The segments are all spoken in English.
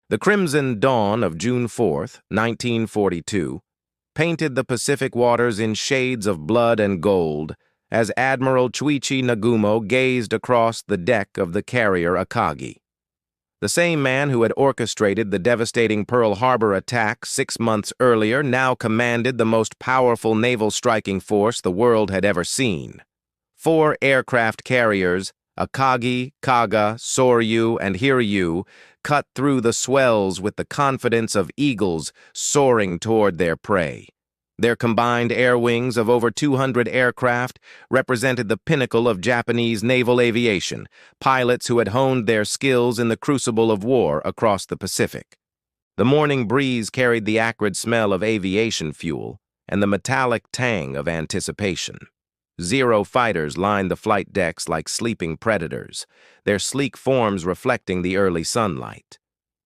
The crimson dawn of June 4th, 1942, painted the Pacific waters in shades of blood and gold as Admiral Chuichi Nagumo gazed across the deck of the carrier Akagi. The same man who had orchestrated the devastating Pearl Harbor attack 6 months earlier now commanded the most powerful naval striking force the world had ever seen. 4 aircraft carriers, Akagi, Kaga, Soryu, and Hiryu, cut through the swells with the confidence of eagles soaring toward their prey. Their combined air wings of over 200 aircraft represented the pinnacle of Japanese naval aviation, pilots who had honed their skills in the crucible of war across the Pacific. The morning breeze carried the acrid smell of aviation fuel and the metallic tang of anticipation. Zero fighters lined the flight decks like sleeping predators, their sleek forms reflecting the early sunlight.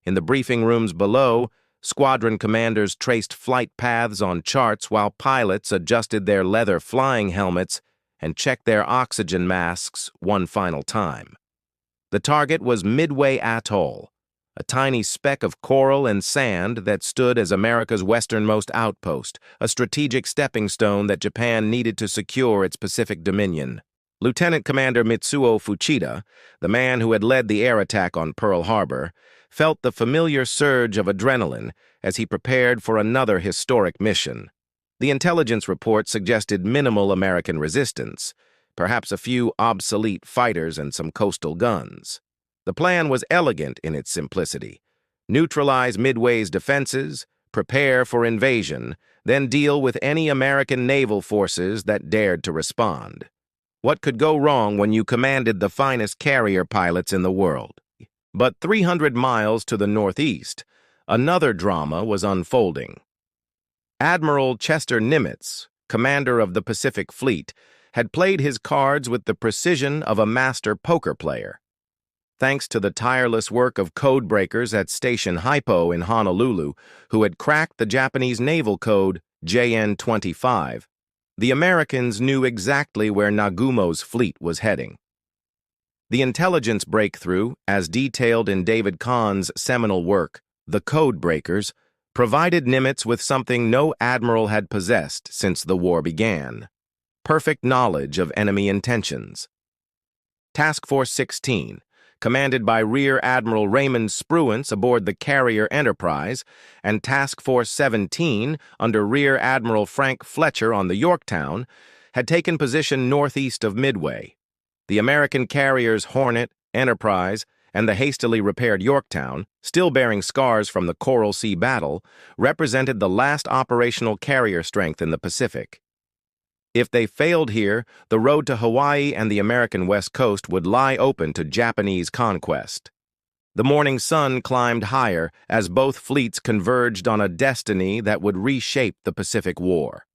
In the briefing rooms below, squadron commanders traced flight paths on charts while pilots adjusted their leather flying helmets and checked their oxygen masks one final time. The target was Midway Atoll, a tiny speck of coral and sand that stood as America's westernmost outpost, a strategic stepping stone that Japan needed to secure its Pacific dominion. Lieutenant Commander Mitsuo Fuchida, the man who had led the air attack on Pearl Harbor, felt the familiar surge of adrenaline as he prepared for another historic mission. The intelligence report suggested minimal American resistance, perhaps a few obsolete fighters and some coastal guns. The plan was elegant in its simplicity. Neutralize Midway's defenses, prepare for invasion, then deal with any American naval forces that dared to respond. What could go wrong when you commanded the finest carrier pilots in the world? But 300 miles to the northeast, another drama was unfolding. Admiral Chester Nimitz, commander of the Pacific Fleet, had played his cards with the precision of a master poker player. Thanks to the tireless work of code breakers at Station Hypo in Honolulu, who had cracked the Japanese naval code JN-25, the Americans knew exactly where Nagumo's fleet was heading. The intelligence breakthrough, as detailed in David Kahn's seminal work, The Code Breakers, provided Nimitz with something no admiral had possessed since the war began: perfect knowledge of enemy intentions. Task Force 16, commanded by Rear Admiral Raymond Spruance aboard the carrier Enterprise, and Task Force 17, under Rear Admiral Frank Fletcher on the Yorktown, had taken position northeast of Midway. The American carriers Hornet, Enterprise, and the hastily repaired Yorktown, still bearing scars from the Coral Sea battle, represented the last operational carrier strength in the Pacific. If they failed here, the road to Hawaii and the American West Coast would lie open to Japanese conquest. The morning sun climbed higher as both fleets converged on a destiny that would reshape the Pacific War.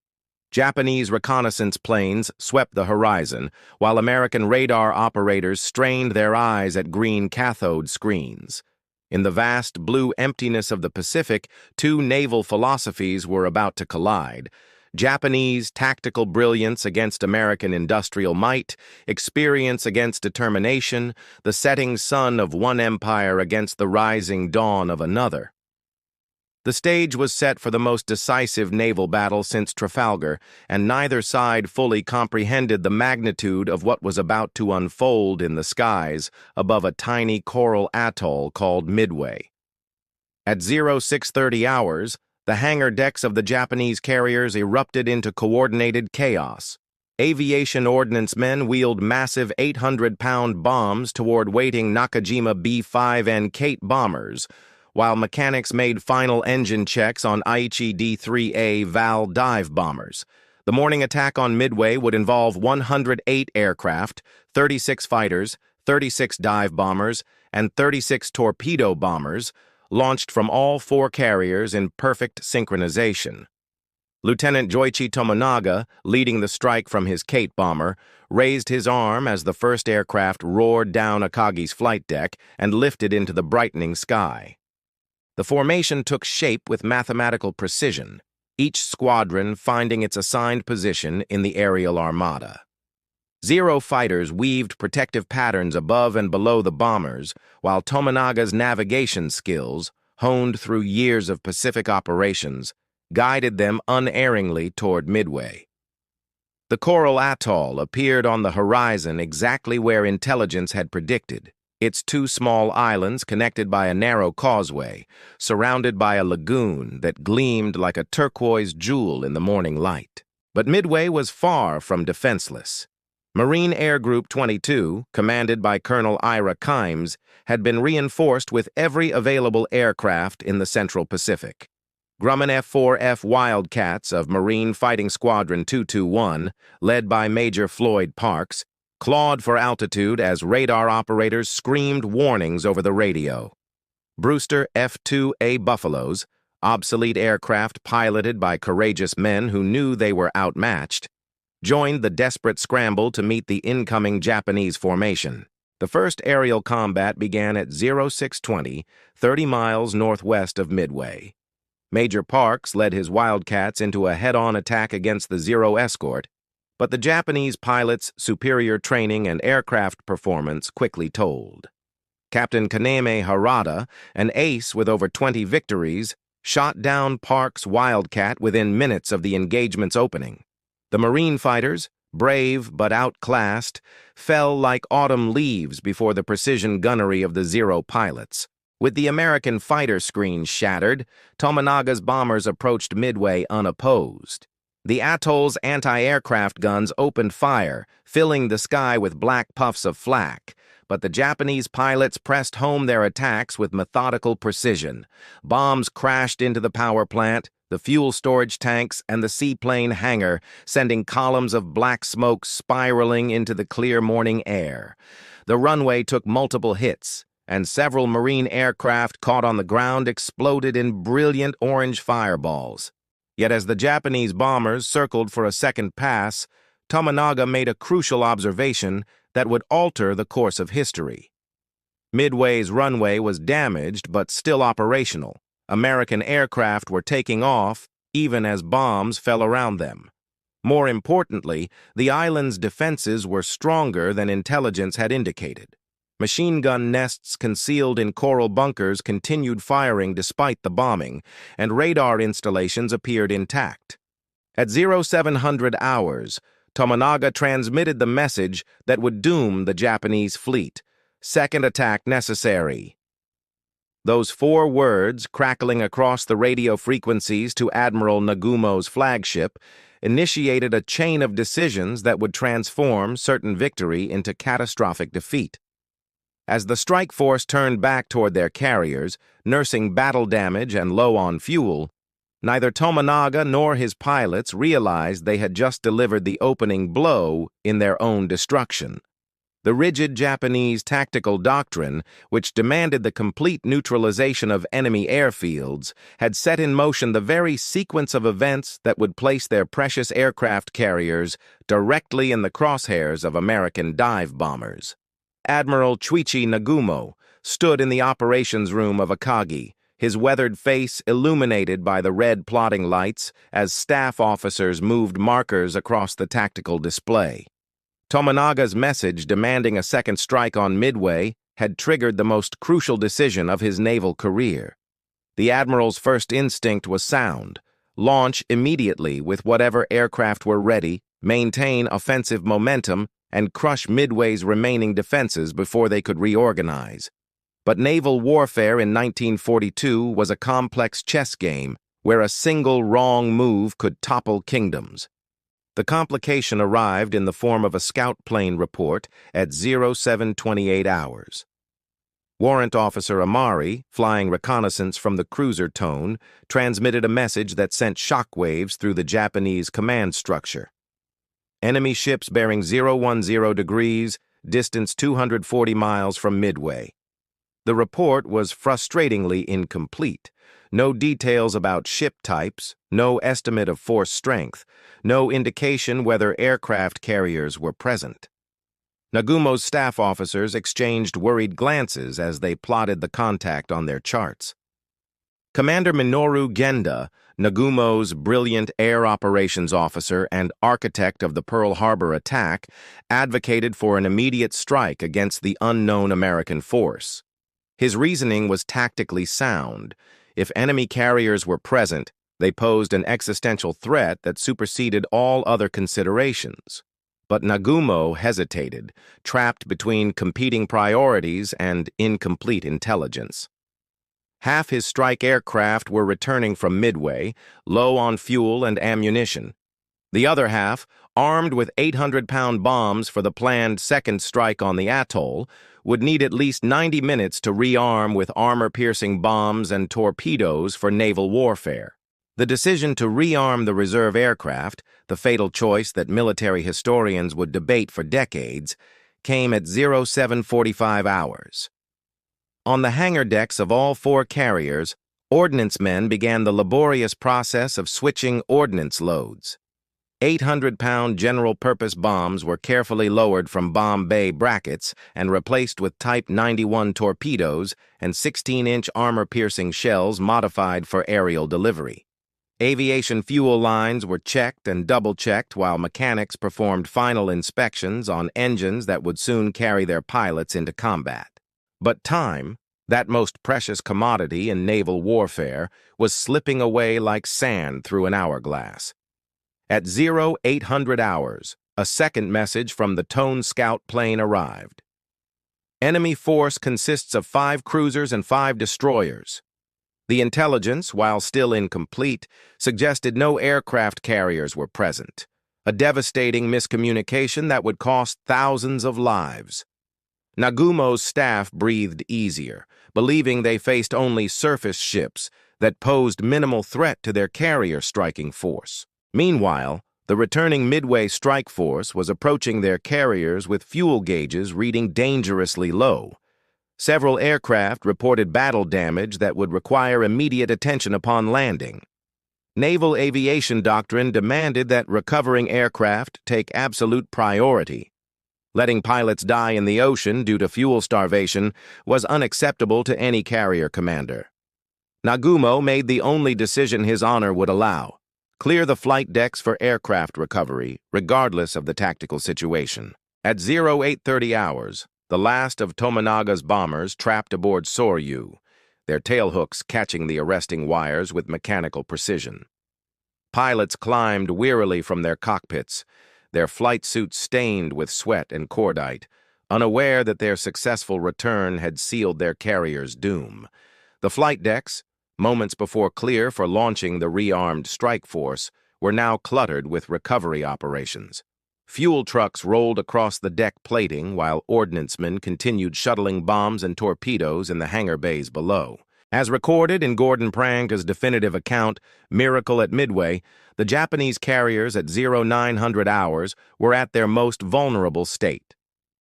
Japanese reconnaissance planes swept the horizon, while American radar operators strained their eyes at green cathode screens. In the vast blue emptiness of the Pacific, 2 naval philosophies were about to collide: Japanese tactical brilliance against American industrial might, experience against determination, the setting sun of one empire against the rising dawn of another. The stage was set for the most decisive naval battle since Trafalgar, and neither side fully comprehended the magnitude of what was about to unfold in the skies above a tiny coral atoll called Midway. At 0630 hours, the hangar decks of the Japanese carriers erupted into coordinated chaos. Aviation ordnance men wheeled massive 800-pound bombs toward waiting Nakajima B-5N Kate bombers, while mechanics made final engine checks on Aichi D-3A Val dive bombers. The morning attack on Midway would involve 108 aircraft, 36 fighters, 36 dive bombers, and 36 torpedo bombers, launched from all 4 carriers in perfect synchronization. Lieutenant Joichi Tomonaga, leading the strike from his Kate bomber, raised his arm as the first aircraft roared down Akagi's flight deck and lifted into the brightening sky. The formation took shape with mathematical precision, each squadron finding its assigned position in the aerial armada. Zero fighters weaved protective patterns above and below the bombers, while Tomonaga's navigation skills, honed through years of Pacific operations, guided them unerringly toward Midway. The coral atoll appeared on the horizon exactly where intelligence had predicted, its two small islands connected by a narrow causeway, surrounded by a lagoon that gleamed like a turquoise jewel in the morning light. But Midway was far from defenseless. Marine Air Group 22, commanded by Colonel Ira Kimes, had been reinforced with every available aircraft in the Central Pacific. Grumman F-4F Wildcats of Marine Fighting Squadron 221, led by Major Floyd Parks, clawed for altitude as radar operators screamed warnings over the radio. Brewster F-2A Buffaloes, obsolete aircraft piloted by courageous men who knew they were outmatched, joined the desperate scramble to meet the incoming Japanese formation. The first aerial combat began at 0620, 30 miles northwest of Midway. Major Parks led his Wildcats into a head-on attack against the Zero escort, but the Japanese pilots' superior training and aircraft performance quickly told. Captain Kaneme Harada, an ace with over 20 victories, shot down Parks' Wildcat within minutes of the engagement's opening. The Marine fighters, brave but outclassed, fell like autumn leaves before the precision gunnery of the Zero pilots. With the American fighter screen shattered, Tomonaga's bombers approached Midway unopposed. The atoll's anti-aircraft guns opened fire, filling the sky with black puffs of flak, but the Japanese pilots pressed home their attacks with methodical precision. Bombs crashed into the power plant, the fuel storage tanks, and the seaplane hangar, sending columns of black smoke spiraling into the clear morning air. The runway took multiple hits, and several Marine aircraft caught on the ground exploded in brilliant orange fireballs. Yet as the Japanese bombers circled for a second pass, Tomonaga made a crucial observation that would alter the course of history. Midway's runway was damaged but still operational. American aircraft were taking off even as bombs fell around them. More importantly, the island's defenses were stronger than intelligence had indicated. Machine gun nests concealed in coral bunkers continued firing despite the bombing, and radar installations appeared intact. At 0700 hours, Tomonaga transmitted the message that would doom the Japanese fleet. Second attack necessary. Those 4 words, crackling across the radio frequencies to Admiral Nagumo's flagship, initiated a chain of decisions that would transform certain victory into catastrophic defeat. As the strike force turned back toward their carriers, nursing battle damage and low on fuel, neither Tomonaga nor his pilots realized they had just delivered the opening blow in their own destruction. The rigid Japanese tactical doctrine, which demanded the complete neutralization of enemy airfields, had set in motion the very sequence of events that would place their precious aircraft carriers directly in the crosshairs of American dive bombers. Admiral Chuichi Nagumo stood in the operations room of Akagi, his weathered face illuminated by the red plotting lights as staff officers moved markers across the tactical display. Tomonaga's message demanding a second strike on Midway had triggered the most crucial decision of his naval career. The admiral's first instinct was sound: launch immediately with whatever aircraft were ready, maintain offensive momentum, and crush Midway's remaining defenses before they could reorganize. But naval warfare in 1942 was a complex chess game where a single wrong move could topple kingdoms. The complication arrived in the form of a scout plane report at 0728 hours. Warrant Officer Amari, flying reconnaissance from the cruiser Tone, transmitted a message that sent shockwaves through the Japanese command structure. Enemy ships bearing 010 degrees, distance 240 miles from Midway. The report was frustratingly incomplete. No details about ship types, no estimate of force strength, no indication whether aircraft carriers were present. Nagumo's staff officers exchanged worried glances as they plotted the contact on their charts. Commander Minoru Genda, Nagumo's brilliant air operations officer and architect of the Pearl Harbor attack, advocated for an immediate strike against the unknown American force. His reasoning was tactically sound. If enemy carriers were present, they posed an existential threat that superseded all other considerations. But Nagumo hesitated, trapped between competing priorities and incomplete intelligence. Half his strike aircraft were returning from Midway, low on fuel and ammunition. The other half, armed with 800-pound bombs for the planned second strike on the atoll, would need at least 90 minutes to rearm with armor-piercing bombs and torpedoes for naval warfare. The decision to rearm the reserve aircraft, the fatal choice that military historians would debate for decades, came at 0745 hours. On the hangar decks of all four carriers, ordnance men began the laborious process of switching ordnance loads. 800-pound general-purpose bombs were carefully lowered from bomb bay brackets and replaced with Type 91 torpedoes and 16-inch armor-piercing shells modified for aerial delivery. Aviation fuel lines were checked and double-checked while mechanics performed final inspections on engines that would soon carry their pilots into combat. But time, that most precious commodity in naval warfare, was slipping away like sand through an hourglass. At 0800 hours, a second message from the Tone Scout plane arrived. Enemy force consists of 5 cruisers and 5 destroyers. The intelligence, while still incomplete, suggested no aircraft carriers were present, a devastating miscommunication that would cost thousands of lives. Nagumo's staff breathed easier, believing they faced only surface ships that posed minimal threat to their carrier-striking force. Meanwhile, the returning Midway strike force was approaching their carriers with fuel gauges reading dangerously low. Several aircraft reported battle damage that would require immediate attention upon landing. Naval aviation doctrine demanded that recovering aircraft take absolute priority. Letting pilots die in the ocean due to fuel starvation was unacceptable to any carrier commander. Nagumo made the only decision his honor would allow: clear the flight decks for aircraft recovery, regardless of the tactical situation. At 0830 hours, the last of Tomonaga's bombers trapped aboard Soryu, their tailhooks catching the arresting wires with mechanical precision. Pilots climbed wearily from their cockpits, their flight suits stained with sweat and cordite, unaware that their successful return had sealed their carrier's doom. The flight decks, moments before clear for launching the rearmed strike force, were now cluttered with recovery operations. Fuel trucks rolled across the deck plating while ordnancemen continued shuttling bombs and torpedoes in the hangar bays below. As recorded in Gordon Pranga's definitive account, Miracle at Midway, the Japanese carriers at 0900 hours were at their most vulnerable state.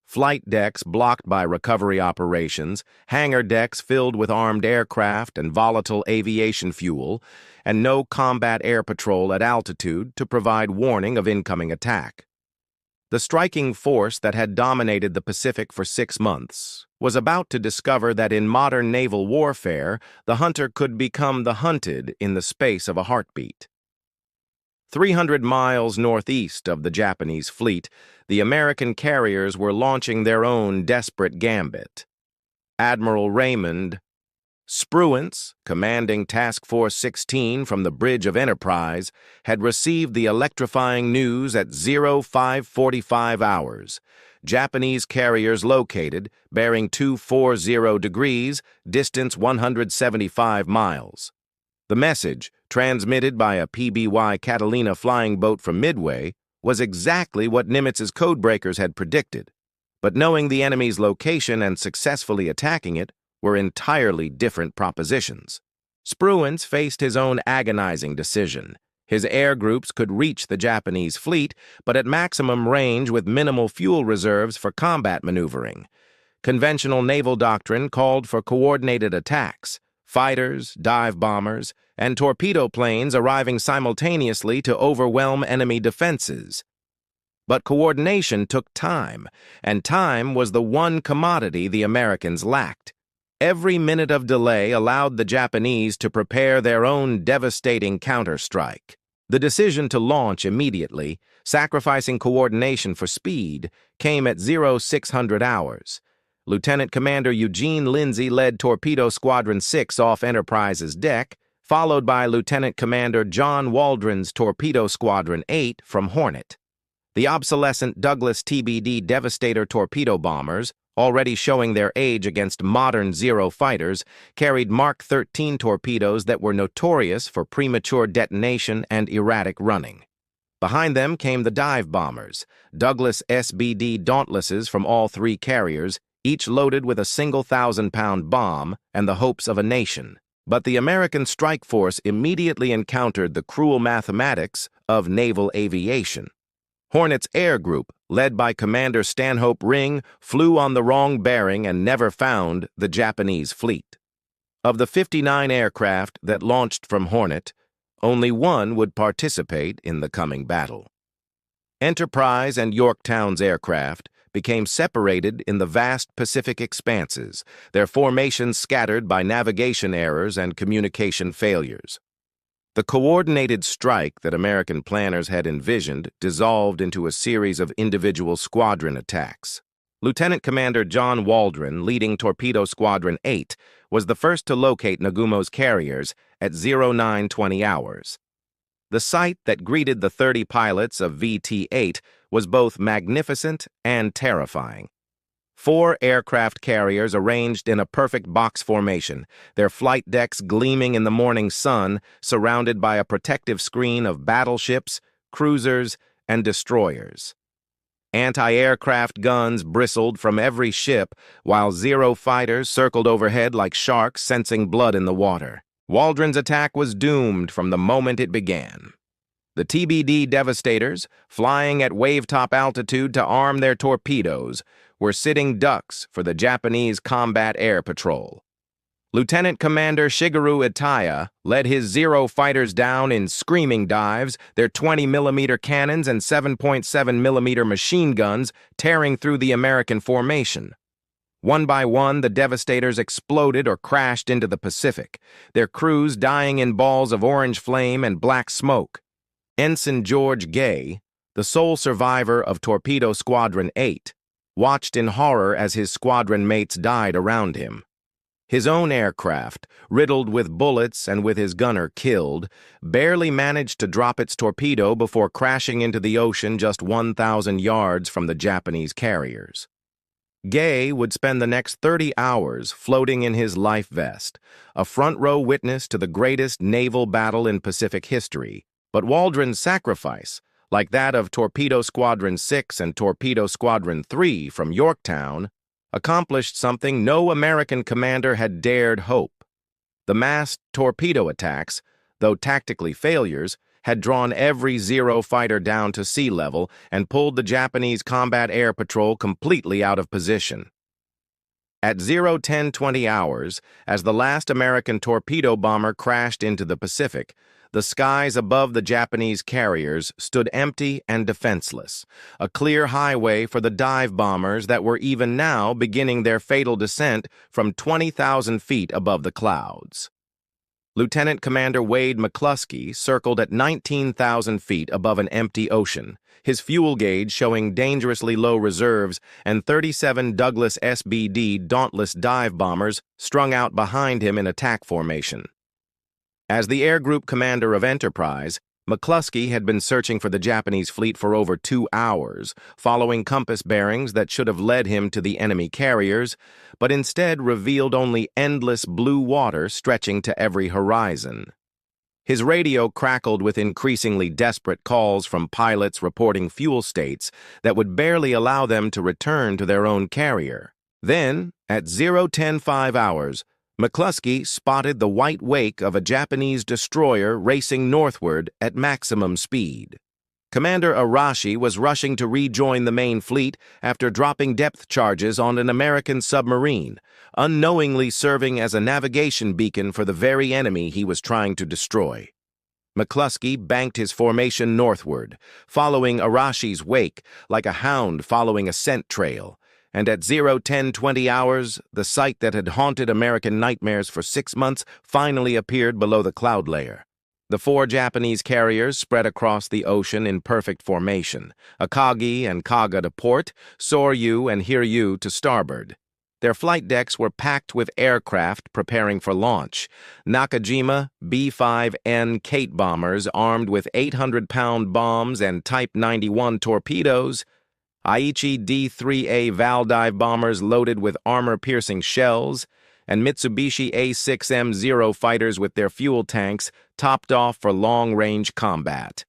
Flight decks blocked by recovery operations, hangar decks filled with armed aircraft and volatile aviation fuel, and no combat air patrol at altitude to provide warning of incoming attack. The striking force that had dominated the Pacific for 6 months was about to discover that in modern naval warfare, the hunter could become the hunted in the space of a heartbeat. 300 miles northeast of the Japanese fleet, the American carriers were launching their own desperate gambit. Admiral Raymond Spruance, commanding Task Force 16 from the bridge of Enterprise, had received the electrifying news at 0545 hours. Japanese carriers located, bearing 240 degrees, distance 175 miles. The message, transmitted by a PBY Catalina flying boat from Midway, was exactly what Nimitz's codebreakers had predicted. But knowing the enemy's location and successfully attacking it were entirely different propositions. Spruance faced his own agonizing decision. His air groups could reach the Japanese fleet, but at maximum range with minimal fuel reserves for combat maneuvering. Conventional naval doctrine called for coordinated attacks, fighters, dive bombers, and torpedo planes arriving simultaneously to overwhelm enemy defenses. But coordination took time, and time was the one commodity the Americans lacked. Every minute of delay allowed the Japanese to prepare their own devastating counterstrike. The decision to launch immediately, sacrificing coordination for speed, came at 0600 hours. Lieutenant Commander Eugene Lindsay led Torpedo Squadron 6 off Enterprise's deck, followed by Lieutenant Commander John Waldron's Torpedo Squadron 8 from Hornet. The obsolescent Douglas TBD Devastator torpedo bombers, already showing their age against modern Zero fighters, carried Mark 13 torpedoes that were notorious for premature detonation and erratic running. Behind them came the dive bombers, Douglas SBD Dauntlesses from all three carriers, each loaded with a single 1,000-pound bomb and the hopes of a nation. But the American strike force immediately encountered the cruel mathematics of naval aviation. Hornet's air group, led by Commander Stanhope Ring, flew on the wrong bearing and never found the Japanese fleet. Of the 59 aircraft that launched from Hornet, only one would participate in the coming battle. Enterprise and Yorktown's aircraft became separated in the vast Pacific expanses, their formations scattered by navigation errors and communication failures. The coordinated strike that American planners had envisioned dissolved into a series of individual squadron attacks. Lieutenant Commander John Waldron, leading Torpedo Squadron 8, was the first to locate Nagumo's carriers at 0920 hours. The sight that greeted the 30 pilots of VT-8 was both magnificent and terrifying. 4 aircraft carriers arranged in a perfect box formation, their flight decks gleaming in the morning sun, surrounded by a protective screen of battleships, cruisers, and destroyers. Anti-aircraft guns bristled from every ship, while Zero fighters circled overhead like sharks sensing blood in the water. Waldron's attack was doomed from the moment it began. The TBD Devastators, flying at wave-top altitude to arm their torpedoes, were sitting ducks for the Japanese Combat Air Patrol. Lieutenant Commander Shigeru Itaya led his Zero fighters down in screaming dives, their 20mm cannons and 7.7mm machine guns tearing through the American formation. One by one, the Devastators exploded or crashed into the Pacific, their crews dying in balls of orange flame and black smoke. Ensign George Gay, the sole survivor of Torpedo Squadron 8, watched in horror as his squadron mates died around him. His own aircraft, riddled with bullets and with his gunner killed, barely managed to drop its torpedo before crashing into the ocean just 1,000 yards from the Japanese carriers. Gay would spend the next 30 hours floating in his life vest, a front-row witness to the greatest naval battle in Pacific history. But Waldron's sacrifice, like that of Torpedo Squadron 6 and Torpedo Squadron 3 from Yorktown, accomplished something no American commander had dared hope. The massed torpedo attacks, though tactically failures, had drawn every Zero fighter down to sea level and pulled the Japanese Combat Air Patrol completely out of position. At 10:20 hours, as the last American torpedo bomber crashed into the Pacific, the skies above the Japanese carriers stood empty and defenseless, a clear highway for the dive bombers that were even now beginning their fatal descent from 20,000 feet above the clouds. Lieutenant Commander Wade McCluskey circled at 19,000 feet above an empty ocean, his fuel gauge showing dangerously low reserves and 37 Douglas SBD Dauntless dive bombers strung out behind him in attack formation. As the air group commander of Enterprise, McCluskey had been searching for the Japanese fleet for over 2 hours, following compass bearings that should have led him to the enemy carriers, but instead revealed only endless blue water stretching to every horizon. His radio crackled with increasingly desperate calls from pilots reporting fuel states that would barely allow them to return to their own carrier. Then, at 10:05 hours, McCluskey spotted the white wake of a Japanese destroyer racing northward at maximum speed. Commander Arashi was rushing to rejoin the main fleet after dropping depth charges on an American submarine, unknowingly serving as a navigation beacon for the very enemy he was trying to destroy. McCluskey banked his formation northward, following Arashi's wake like a hound following a scent trail, and at 10:20 hours, the sight that had haunted American nightmares for 6 months finally appeared below the cloud layer. The 4 Japanese carriers spread across the ocean in perfect formation, Akagi and Kaga to port, Soryu and Hiryu to starboard. Their flight decks were packed with aircraft preparing for launch. Nakajima B-5N Kate bombers armed with 800-pound bombs and Type 91 torpedoes, Aichi D-3A Valdive bombers loaded with armor-piercing shells, and Mitsubishi A-6M Zero fighters with their fuel tanks topped off for long-range combat.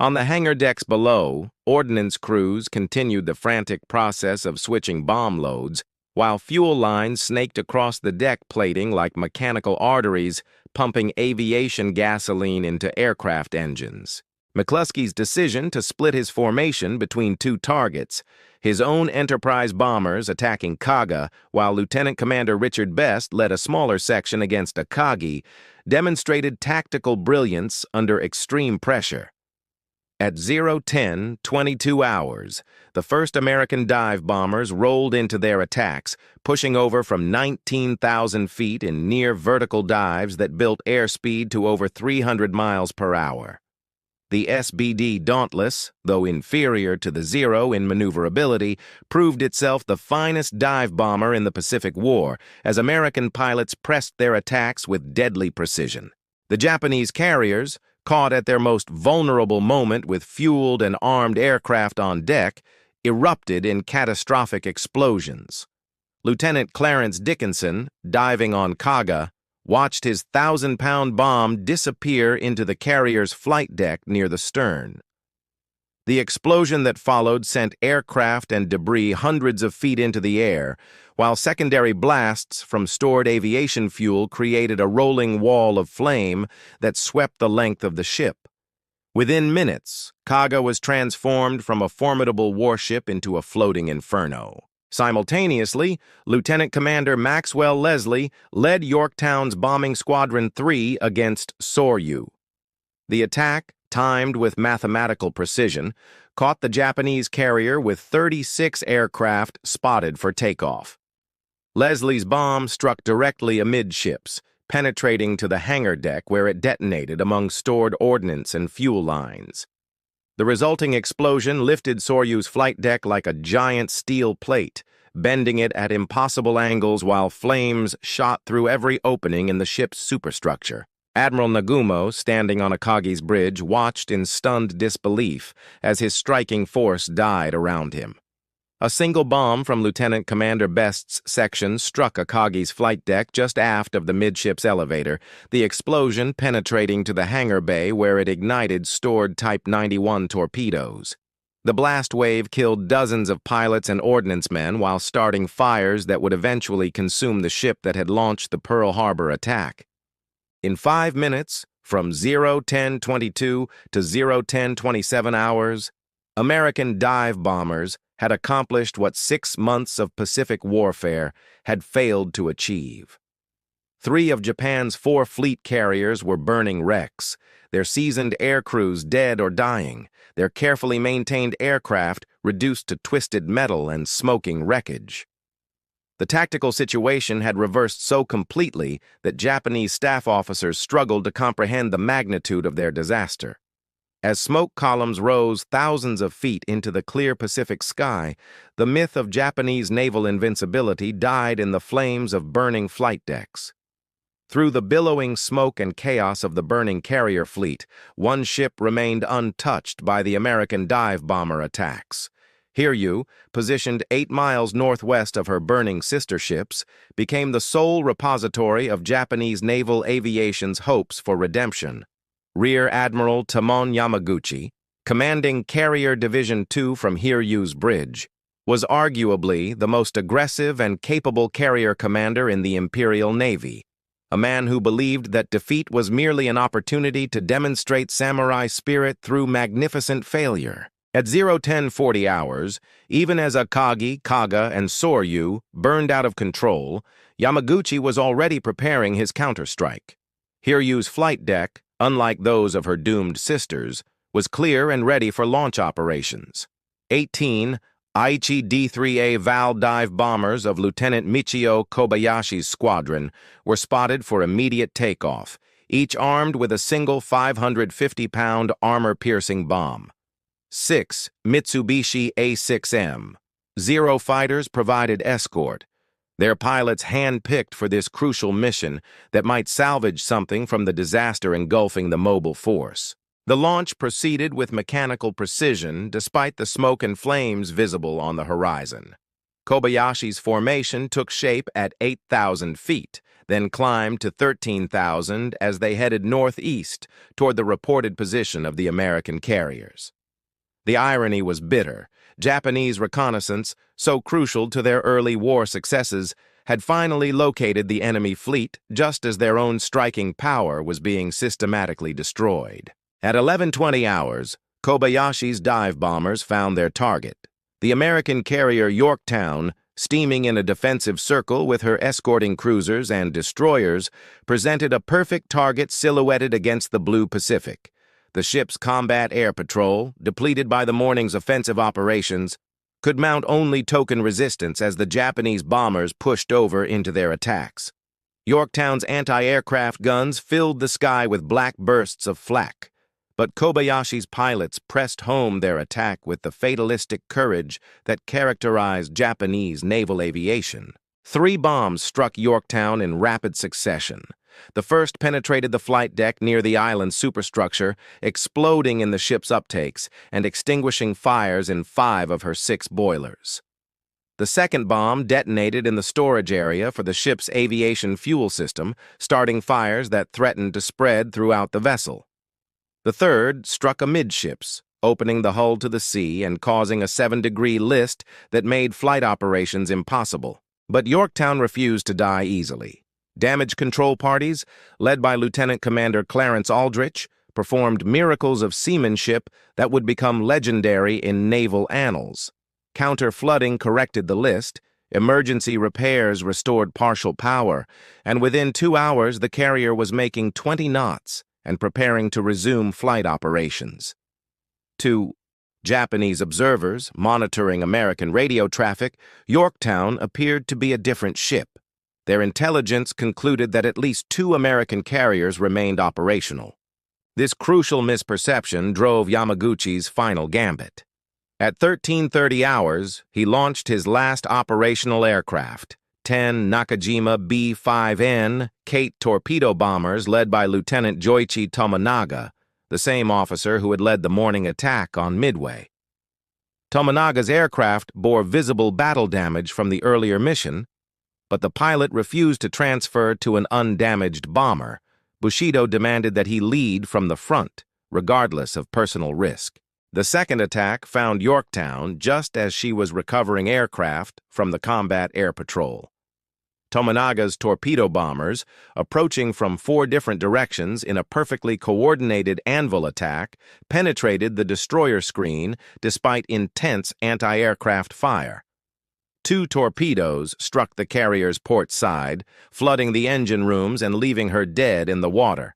On the hangar decks below, ordnance crews continued the frantic process of switching bomb loads, while fuel lines snaked across the deck plating like mechanical arteries, pumping aviation gasoline into aircraft engines. McCluskey's decision to split his formation between two targets, his own Enterprise bombers attacking Kaga, while Lieutenant Commander Richard Best led a smaller section against Akagi, demonstrated tactical brilliance under extreme pressure. At 0:10, 22 hours, the first American dive bombers rolled into their attacks, pushing over from 19,000 feet in near-vertical dives that built airspeed to over 300 miles per hour. The SBD Dauntless, though inferior to the Zero in maneuverability, proved itself the finest dive bomber in the Pacific War as American pilots pressed their attacks with deadly precision. The Japanese carriers, caught at their most vulnerable moment with fueled and armed aircraft on deck, erupted in catastrophic explosions. Lieutenant Clarence Dickinson, diving on Kaga, watched his 1,000-pound bomb disappear into the carrier's flight deck near the stern. The explosion that followed sent aircraft and debris hundreds of feet into the air, while secondary blasts from stored aviation fuel created a rolling wall of flame that swept the length of the ship. Within minutes, Kaga was transformed from a formidable warship into a floating inferno. Simultaneously, Lieutenant Commander Maxwell Leslie led Yorktown's Bombing Squadron 3 against Soryu. The attack, timed with mathematical precision, caught the Japanese carrier with 36 aircraft spotted for takeoff. Leslie's bomb struck directly amidships, penetrating to the hangar deck where it detonated among stored ordnance and fuel lines. The resulting explosion lifted Soryu's flight deck like a giant steel plate, bending it at impossible angles while flames shot through every opening in the ship's superstructure. Admiral Nagumo, standing on Akagi's bridge, watched in stunned disbelief as his striking force died around him. A single bomb from Lieutenant Commander Best's section struck Akagi's flight deck just aft of the midships elevator, the explosion penetrating to the hangar bay where it ignited stored Type 91 torpedoes. The blast wave killed dozens of pilots and ordnance men while starting fires that would eventually consume the ship that had launched the Pearl Harbor attack. In 5 minutes, from 0:10:22 to 0:10:27 hours, American dive bombers had accomplished what 6 months of Pacific warfare had failed to achieve. 3 of Japan's 4 fleet carriers were burning wrecks, their seasoned air crews dead or dying, their carefully maintained aircraft reduced to twisted metal and smoking wreckage. The tactical situation had reversed so completely that Japanese staff officers struggled to comprehend the magnitude of their disaster. As smoke columns rose thousands of feet into the clear Pacific sky, the myth of Japanese naval invincibility died in the flames of burning flight decks. Through the billowing smoke and chaos of the burning carrier fleet, one ship remained untouched by the American dive bomber attacks. Hiryu, positioned 8 miles northwest of her burning sister ships, became the sole repository of Japanese naval aviation's hopes for redemption. Rear Admiral Tamon Yamaguchi, commanding Carrier Division 2 from Hiryu's bridge, was arguably the most aggressive and capable carrier commander in the Imperial Navy, a man who believed that defeat was merely an opportunity to demonstrate samurai spirit through magnificent failure. At 0:10:40 hours, even as Akagi, Kaga, and Soryu burned out of control, Yamaguchi was already preparing his counterstrike. Hiryu's flight deck, unlike those of her doomed sisters, was clear and ready for launch operations. 18 Aichi D-3A Val dive bombers of Lieutenant Michio Kobayashi's squadron were spotted for immediate takeoff, each armed with a single 550-pound armor-piercing bomb. 6 Mitsubishi A-6M Zero fighters provided escort. Their pilots hand-picked for this crucial mission that might salvage something from the disaster engulfing the mobile force. The launch proceeded with mechanical precision despite the smoke and flames visible on the horizon. Kobayashi's formation took shape at 8,000 feet, then climbed to 13,000 as they headed northeast toward the reported position of the American carriers. The irony was bitter. Japanese reconnaissance, so crucial to their early war successes, had finally located the enemy fleet just as their own striking power was being systematically destroyed. At 11:20 hours, Kobayashi's dive bombers found their target. The American carrier Yorktown, steaming in a defensive circle with her escorting cruisers and destroyers, presented a perfect target silhouetted against the blue Pacific. The ship's combat air patrol, depleted by the morning's offensive operations, could mount only token resistance as the Japanese bombers pushed over into their attacks. Yorktown's anti-aircraft guns filled the sky with black bursts of flak, but Kobayashi's pilots pressed home their attack with the fatalistic courage that characterized Japanese naval aviation. 3 bombs struck Yorktown in rapid succession. The first penetrated the flight deck near the island's superstructure, exploding in the ship's uptakes and extinguishing fires in 5 of her 6 boilers. The second bomb detonated in the storage area for the ship's aviation fuel system, starting fires that threatened to spread throughout the vessel. The third struck amidships, opening the hull to the sea and causing a 7-degree list that made flight operations impossible. But Yorktown refused to die easily. Damage control parties, led by Lieutenant Commander Clarence Aldrich, performed miracles of seamanship that would become legendary in naval annals. Counter-flooding corrected the list, emergency repairs restored partial power, and within 2 hours the carrier was making 20 knots and preparing to resume flight operations. To Japanese observers monitoring American radio traffic, Yorktown appeared to be a different ship. Their intelligence concluded that at least 2 American carriers remained operational. This crucial misperception drove Yamaguchi's final gambit. At 13:30 hours, he launched his last operational aircraft, 10 Nakajima B-5N Kate torpedo bombers led by Lieutenant Joichi Tominaga, the same officer who had led the morning attack on Midway. Tominaga's aircraft bore visible battle damage from the earlier mission, but the pilot refused to transfer to an undamaged bomber. Bushido demanded that he lead from the front, regardless of personal risk. The second attack found Yorktown just as she was recovering aircraft from the combat air patrol. Tominaga's torpedo bombers, approaching from 4 different directions in a perfectly coordinated anvil attack, penetrated the destroyer screen despite intense anti-aircraft fire. 2 torpedoes struck the carrier's port side, flooding the engine rooms and leaving her dead in the water.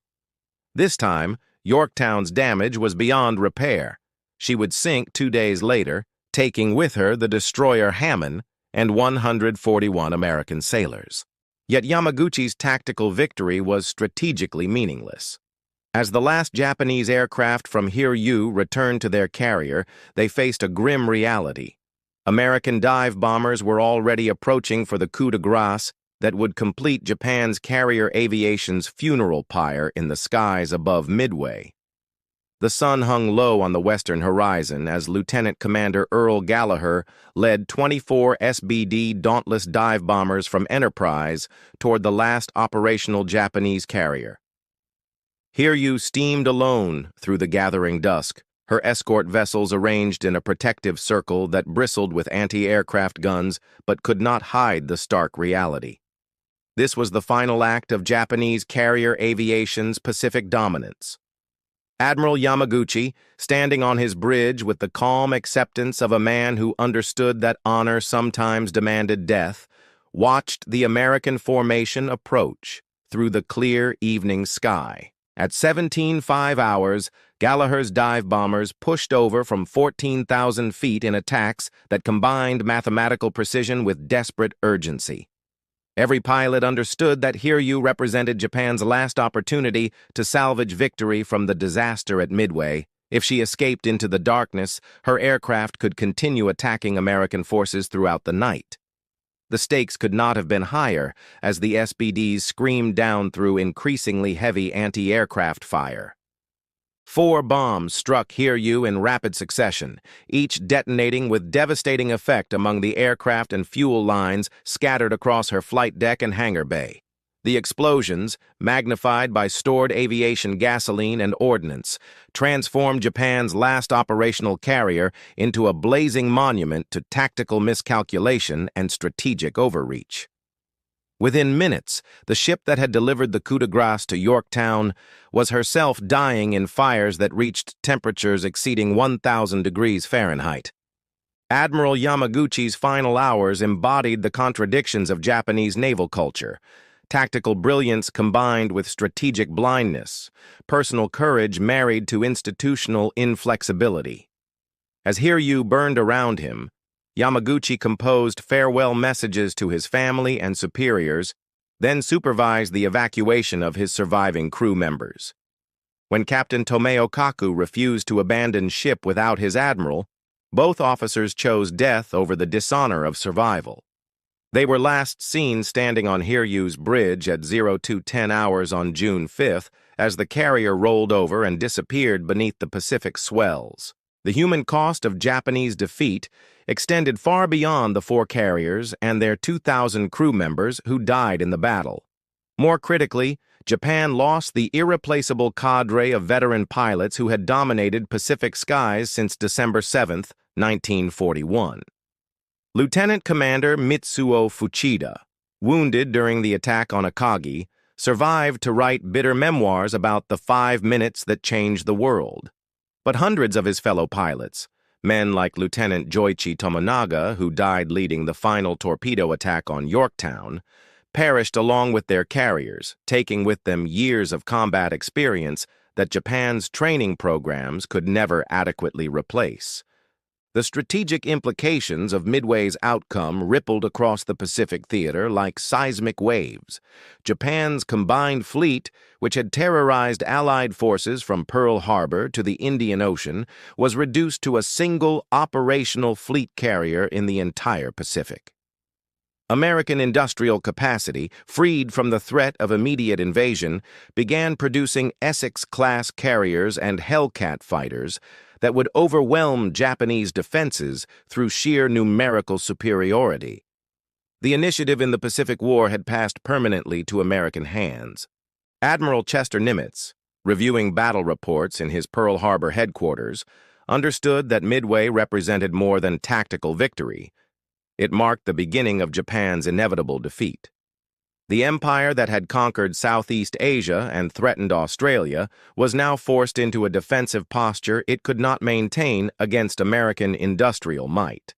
This time, Yorktown's damage was beyond repair. She would sink 2 days later, taking with her the destroyer Hammond and 141 American sailors. Yet Yamaguchi's tactical victory was strategically meaningless. As the last Japanese aircraft from Hiryu returned to their carrier, they faced a grim reality. American dive bombers were already approaching for the coup de grace that would complete Japan's carrier aviation's funeral pyre in the skies above Midway. The sun hung low on the western horizon as Lieutenant Commander Earl Gallagher led 24 SBD Dauntless dive bombers from Enterprise toward the last operational Japanese carrier. Hiryu steamed alone through the gathering dusk, her escort vessels arranged in a protective circle that bristled with anti-aircraft guns but could not hide the stark reality. This was the final act of Japanese carrier aviation's Pacific dominance. Admiral Yamaguchi, standing on his bridge with the calm acceptance of a man who understood that honor sometimes demanded death, watched the American formation approach through the clear evening sky. At 17:05 hours, Gallagher's dive bombers pushed over from 14,000 feet in attacks that combined mathematical precision with desperate urgency. Every pilot understood that Hiryu represented Japan's last opportunity to salvage victory from the disaster at Midway. If she escaped into the darkness, her aircraft could continue attacking American forces throughout the night. The stakes could not have been higher as the SBDs screamed down through increasingly heavy anti-aircraft fire. 4 bombs struck Hiryu in rapid succession, each detonating with devastating effect among the aircraft and fuel lines scattered across her flight deck and hangar bay. The explosions, magnified by stored aviation gasoline and ordnance, transformed Japan's last operational carrier into a blazing monument to tactical miscalculation and strategic overreach. Within minutes, the ship that had delivered the coup de grace to Yorktown was herself dying in fires that reached temperatures exceeding 1,000 degrees Fahrenheit. Admiral Yamaguchi's final hours embodied the contradictions of Japanese naval culture: tactical brilliance combined with strategic blindness, personal courage married to institutional inflexibility. As Hiryu burned around him, Yamaguchi composed farewell messages to his family and superiors, then supervised the evacuation of his surviving crew members. When Captain Tomeo Kaku refused to abandon ship without his admiral, both officers chose death over the dishonor of survival. They were last seen standing on Hiryu's bridge at 0210 hours on June 5th as the carrier rolled over and disappeared beneath the Pacific swells. The human cost of Japanese defeat extended far beyond the 4 carriers and their 2,000 crew members who died in the battle. More critically, Japan lost the irreplaceable cadre of veteran pilots who had dominated Pacific skies since December 7, 1941. Lieutenant Commander Mitsuo Fuchida, wounded during the attack on Akagi, survived to write bitter memoirs about the 5 minutes that changed the world. But hundreds of his fellow pilots, men like Lieutenant Joichi Tomonaga, who died leading the final torpedo attack on Yorktown, perished along with their carriers, taking with them years of combat experience that Japan's training programs could never adequately replace. The strategic implications of Midway's outcome rippled across the Pacific theater like seismic waves. Japan's combined fleet, which had terrorized Allied forces from Pearl Harbor to the Indian Ocean, was reduced to a single operational fleet carrier in the entire Pacific. American industrial capacity, freed from the threat of immediate invasion, began producing Essex-class carriers and Hellcat fighters that would overwhelm Japanese defenses through sheer numerical superiority. The initiative in the Pacific War had passed permanently to American hands. Admiral Chester Nimitz, reviewing battle reports in his Pearl Harbor headquarters, understood that Midway represented more than tactical victory. It marked the beginning of Japan's inevitable defeat. The empire that had conquered Southeast Asia and threatened Australia was now forced into a defensive posture it could not maintain against American industrial might.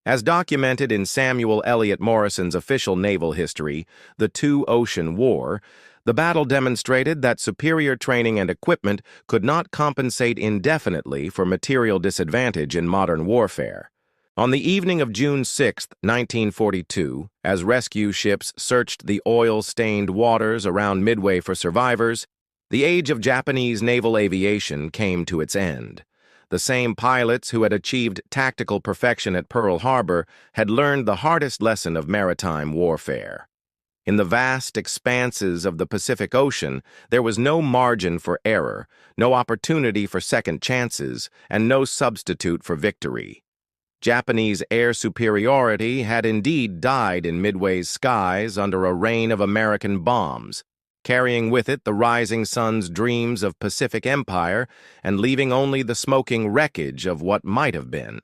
As documented in Samuel Eliot Morrison's official naval history, The Two-Ocean War, the battle demonstrated that superior training and equipment could not compensate indefinitely for material disadvantage in modern warfare. On the evening of June 6, 1942, as rescue ships searched the oil-stained waters around Midway for survivors, the age of Japanese naval aviation came to its end. The same pilots who had achieved tactical perfection at Pearl Harbor had learned the hardest lesson of maritime warfare. In the vast expanses of the Pacific Ocean, there was no margin for error, no opportunity for second chances, and no substitute for victory. Japanese air superiority had indeed died in Midway's skies under a rain of American bombs, carrying with it the rising sun's dreams of Pacific Empire and leaving only the smoking wreckage of what might have been.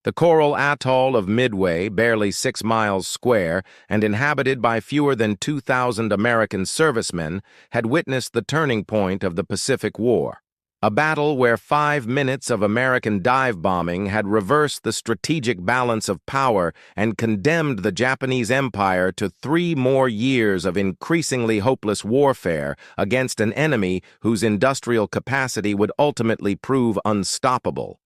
The coral atoll of Midway, barely 6 miles square and inhabited by fewer than 2,000 American servicemen, had witnessed the turning point of the Pacific War. A battle where 5 minutes of American dive bombing had reversed the strategic balance of power and condemned the Japanese Empire to 3 more years of increasingly hopeless warfare against an enemy whose industrial capacity would ultimately prove unstoppable.